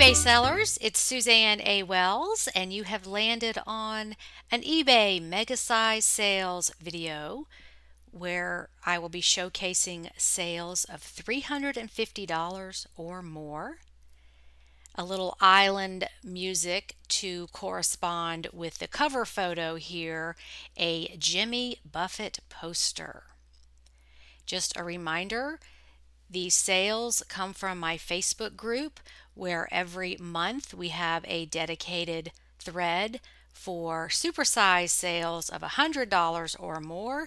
eBay sellers, it's Suzanne A. Wells, and you have landed on an eBay MegaSize sales video where I will be showcasing sales of $350 or more. A little island music to correspond with the cover photo here, a Jimmy Buffett poster. Just a reminder, these sales come from my Facebook group where every month we have a dedicated thread for supersize sales of $100 or more.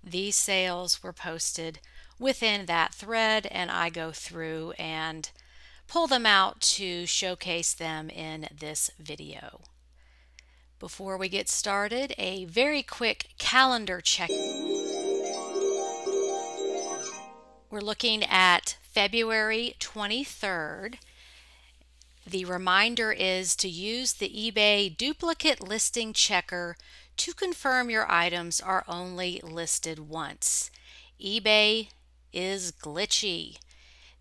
These sales were posted within that thread, and I go through and pull them out to showcase them in this video. Before we get started, a very quick calendar check. We're looking at February 23rd. The reminder is to use the eBay duplicate listing checker to confirm your items are only listed once. eBay is glitchy.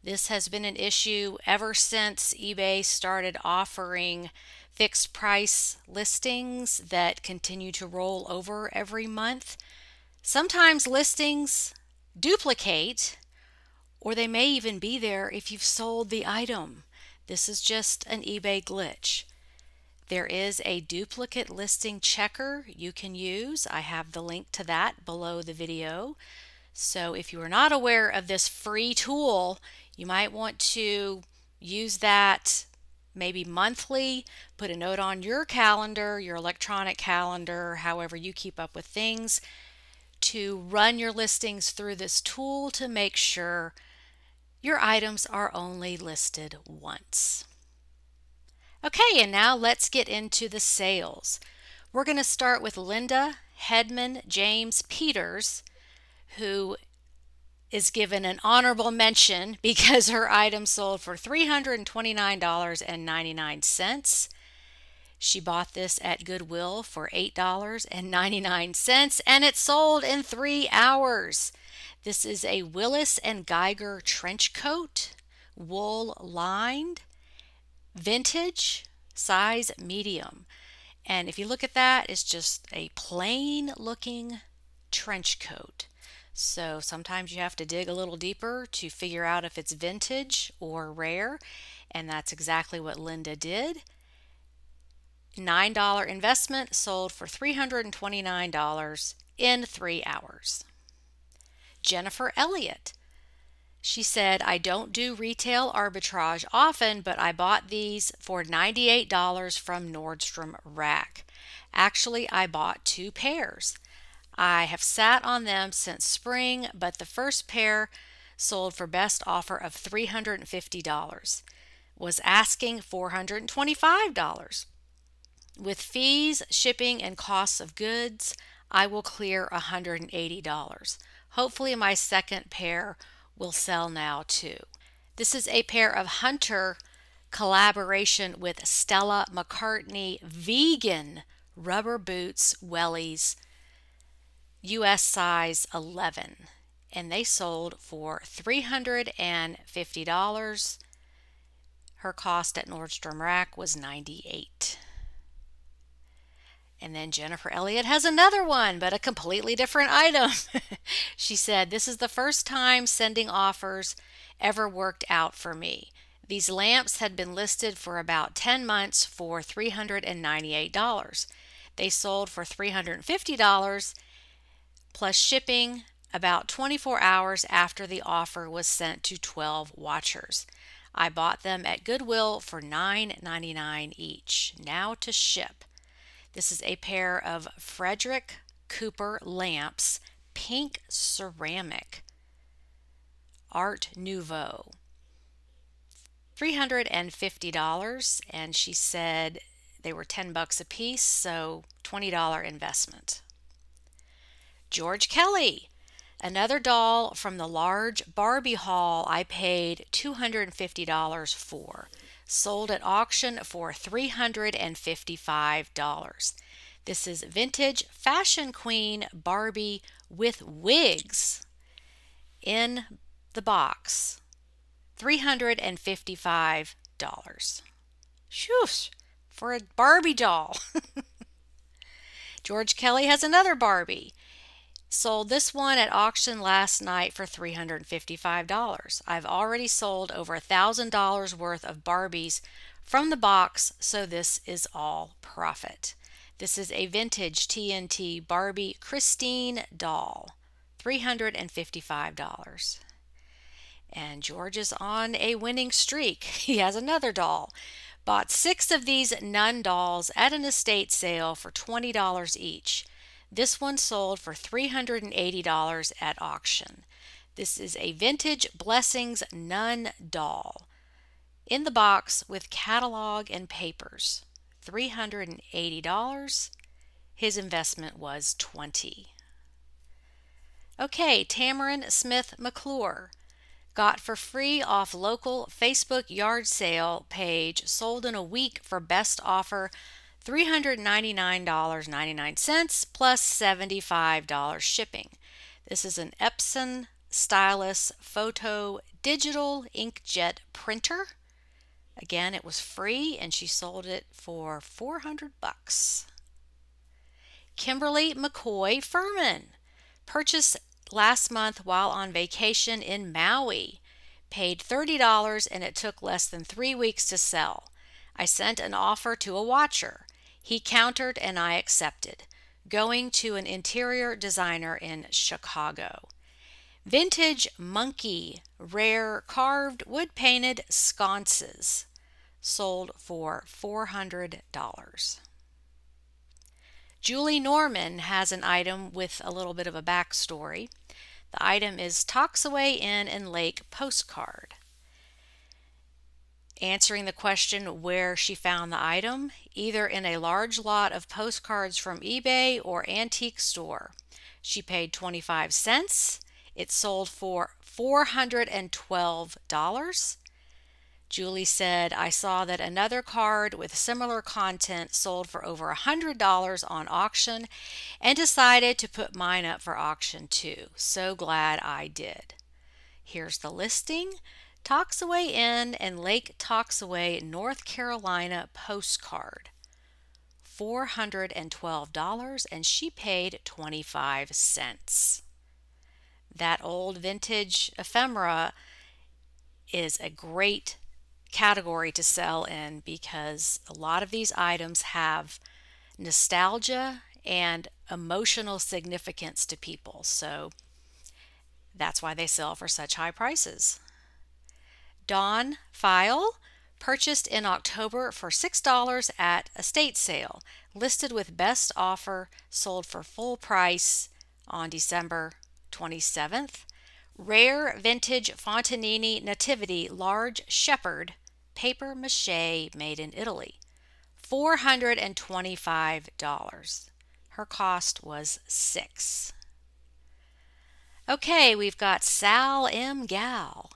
This has been an issue ever since eBay started offering fixed price listings that continue to roll over every month. Sometimes listings duplicate, or they may even be there if you've sold the item. This is just an eBay glitch. There is a duplicate listing checker you can use. I have the link to that below the video. So if you are not aware of this free tool, you might want to use that maybe monthly. Put a note on your calendar, your electronic calendar, however you keep up with things, to run your listings through this tool to make sure your items are only listed once. Okay, and now let's get into the sales. We're going to start with Linda Hedman James Peters, who is given an honorable mention because her item sold for $329.99. She bought this at Goodwill for $8.99, and it sold in 3 hours. This is a Willis and Geiger trench coat, wool lined, vintage, size medium. And if you look at that, it's just a plain looking trench coat. So sometimes you have to dig a little deeper to figure out if it's vintage or rare, and that's exactly what Linda did. $9 investment, sold for $329 in 3 hours. Jennifer Elliott. She said, I don't do retail arbitrage often, but I bought these for $98 from Nordstrom Rack. Actually, I bought 2 pairs. I have sat on them since spring, but the first pair sold for best offer of $350. Was asking $425. With fees, shipping, and costs of goods, I will clear $180. Hopefully my second pair will sell now too. This is a pair of Hunter collaboration with Stella McCartney vegan rubber boots wellies, US size 11, and they sold for $350. Her cost at Nordstrom Rack was $98. And then Jennifer Elliott has another one, but a completely different item. She said, this is the first time sending offers ever worked out for me. These lamps had been listed for about 10 months for $398. They sold for $350 plus shipping about 24 hours after the offer was sent to 12 watchers. I bought them at Goodwill for $9.99 each. Now to ship. This is a pair of Frederick Cooper lamps, pink ceramic, Art Nouveau. $350, and she said they were $10 a piece, so $20 investment. George Kelly, another doll from the large Barbie haul I paid $250 for. Sold at auction for $355. This is vintage fashion queen Barbie with wigs in the box. $355. Shoosh, for a Barbie doll. George Kelly has another Barbie. Sold this one at auction last night for $355. I've already sold over $1,000 worth of Barbies from the box, so this is all profit. This is a vintage TNT Barbie Christine doll, $355. And George is on a winning streak. He has another doll. Bought 6 of these nun dolls at an estate sale for $20 each. This one sold for $380 at auction. This is a vintage Blessings nun doll in the box with catalog and papers. $380. His investment was $20. Okay, Tamarin Smith McClure. Got for free off local Facebook yard sale page, sold in a week for best offer $399.99 plus $75 shipping. This is an Epson Stylus Photo Digital Inkjet printer. Again, it was free and she sold it for $400. Kimberly McCoy Furman. Purchased last month while on vacation in Maui. Paid $30 and it took less than 3 weeks to sell. I sent an offer to a watcher. He countered and I accepted. Going to an interior designer in Chicago. Vintage monkey rare carved wood painted sconces. Sold for $400. Julie Norman has an item with a little bit of a backstory. The item is Toxaway Inn and Lake postcard. Answering the question where she found the item, either in a large lot of postcards from eBay or antique store. She paid 25 cents. It sold for $412. Julie said, I saw that another card with similar content sold for over $100 on auction and decided to put mine up for auction too. So glad I did. Here's the listing. Toxaway Inn and Lake Toxaway, North Carolina postcard. $412 and she paid 25 cents. That old vintage ephemera is a great category to sell in because a lot of these items have nostalgia and emotional significance to people. So that's why they sell for such high prices. Dawn File, purchased in October for $6 at estate sale, listed with best offer, sold for full price on December 27th. Rare vintage Fontanini Nativity large shepherd, paper mache made in Italy. $425. Her cost was $6. Okay, we've got Sal M. Gal.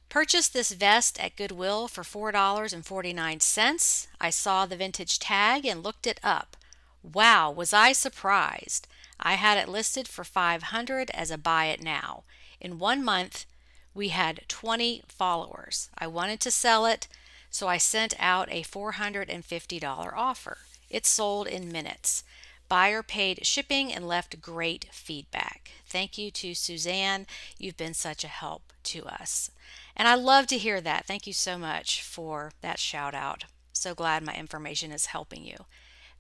Purchased this vest at Goodwill for $4.49. I saw the vintage tag and looked it up. Wow, was I surprised. I had it listed for $500 as a buy it now. In 1 month, we had 20 followers. I wanted to sell it, so I sent out a $450 offer. It sold in minutes. Buyer paid shipping and left great feedback. Thank you to Suzanne. You've been such a help to us. And I love to hear that. Thank you so much for that shout out. So glad my information is helping you.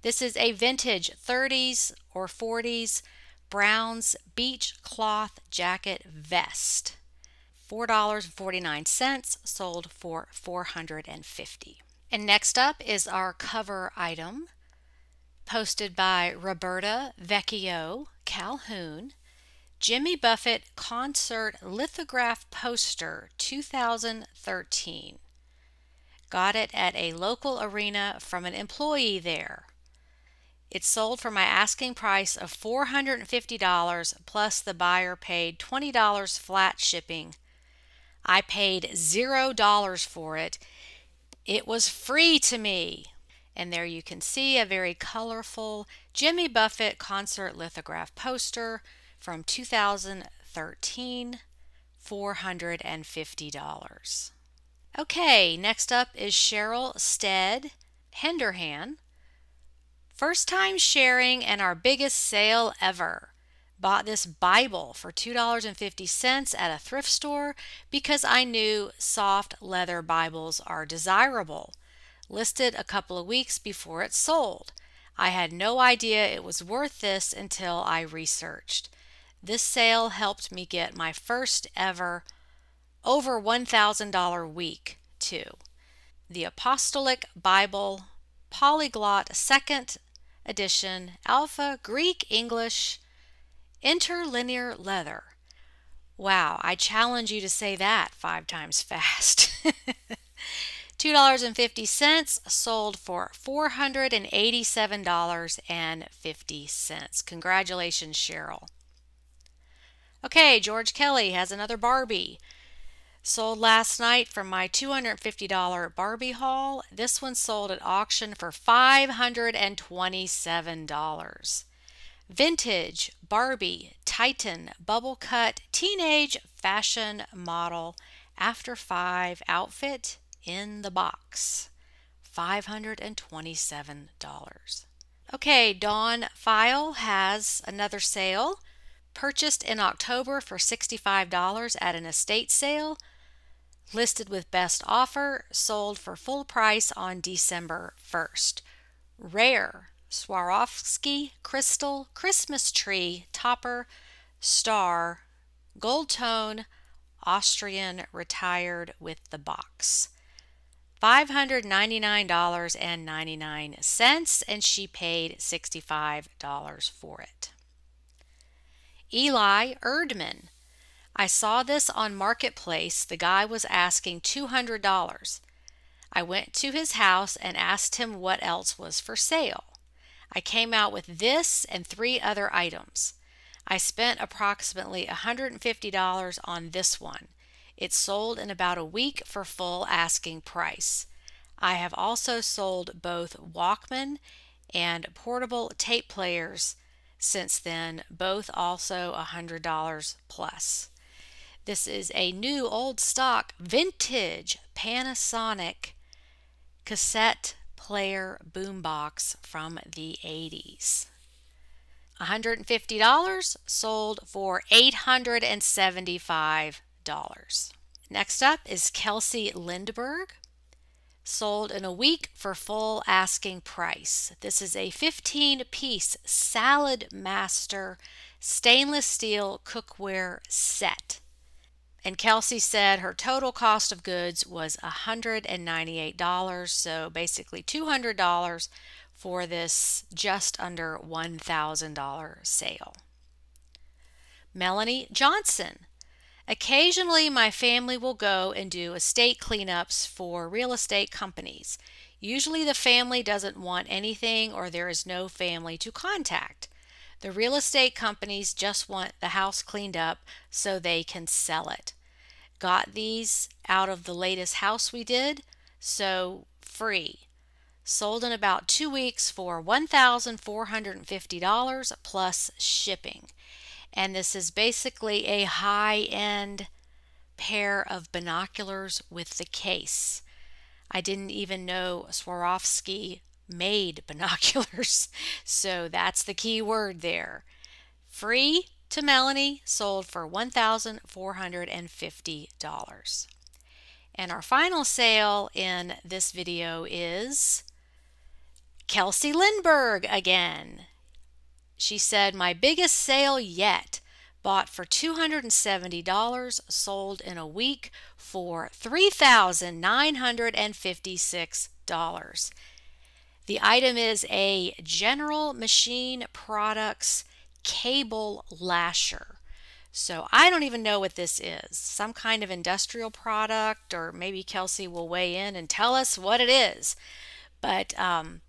This is a vintage 30s or 40s Browns beach cloth jacket vest. $4.49, sold for $450. And next up is our cover item, posted by Roberta Vecchio Calhoun. Jimmy Buffett Concert Lithograph Poster 2013. Got it at a local arena from an employee there. It sold for my asking price of $450 plus the buyer paid $20 flat shipping. I paid $0 for it. It was free to me. And there you can see a very colorful Jimmy Buffett concert lithograph poster from 2013, $450. Okay, next up is Cheryl Stead Henderhan. First time sharing and our biggest sale ever. Bought this Bible for $2.50 at a thrift store because I knew soft leather Bibles are desirable. Listed a couple of weeks before it sold. I had no idea it was worth this until I researched. This sale helped me get my first ever over $1,000 week too. The Apostolic Bible Polyglot 2nd edition, Alpha Greek English interlinear leather. Wow, I challenge you to say that 5 times fast. $2.50, sold for $487.50. Congratulations, Cheryl. Okay, George Kelly has another Barbie. Sold last night from my $250 Barbie haul. This one sold at auction for $527. Vintage Barbie Titan Bubble Cut Teenage Fashion Model After 5 outfit in the box. $527. Okay, Dawn File has another sale. Purchased in October for $65 at an estate sale. Listed with best offer, sold for full price on December 1st. Rare Swarovski Crystal Christmas Tree Topper Star Gold Tone Austrian retired with the box. $599.99, and she paid $65 for it. Eli Erdman. I saw this on Marketplace. The guy was asking $200. I went to his house and asked him what else was for sale. I came out with this and 3 other items. I spent approximately $150 on this one. It sold in about a week for full asking price. I have also sold both Walkman and portable tape players since then, both also $100 plus. This is a new old stock vintage Panasonic cassette player boombox from the 80s. $150, sold for $875. Next up is Kelsey Lindbergh. Sold in a week for full asking price. This is a 15-piece Salad Master stainless steel cookware set. And Kelsey said her total cost of goods was $198, so basically $200 for this just under $1,000 sale. Melanie Johnson. Occasionally, my family will go and do estate cleanups for real estate companies. Usually the family doesn't want anything or there is no family to contact. The real estate companies just want the house cleaned up so they can sell it. Got these out of the latest house we did, so free. Sold in about 2 weeks for $1,450 plus shipping. And this is basically a high-end pair of binoculars with the case. I didn't even know Swarovski made binoculars, so that's the key word there. Free to Melanie, sold for $1,450. And our final sale in this video is Kelsey Lindbergh again. She said, my biggest sale yet. Bought for $270, sold in a week for $3,956. The item is a General Machine Products cable lasher. So I don't even know what this is. Some kind of industrial product, or maybe Kelsey will weigh in and tell us what it is. But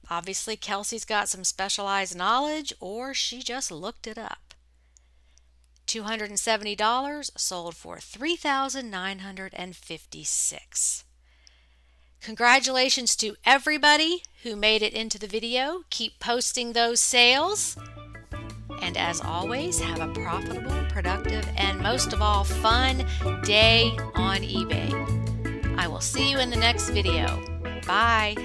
obviously Kelsey's got some specialized knowledge, or she just looked it up. $270, sold for $3,956. Congratulations to everybody who made it into the video. Keep posting those sales. And as always, have a profitable, productive, and most of all, fun day on eBay. I will see you in the next video. Bye!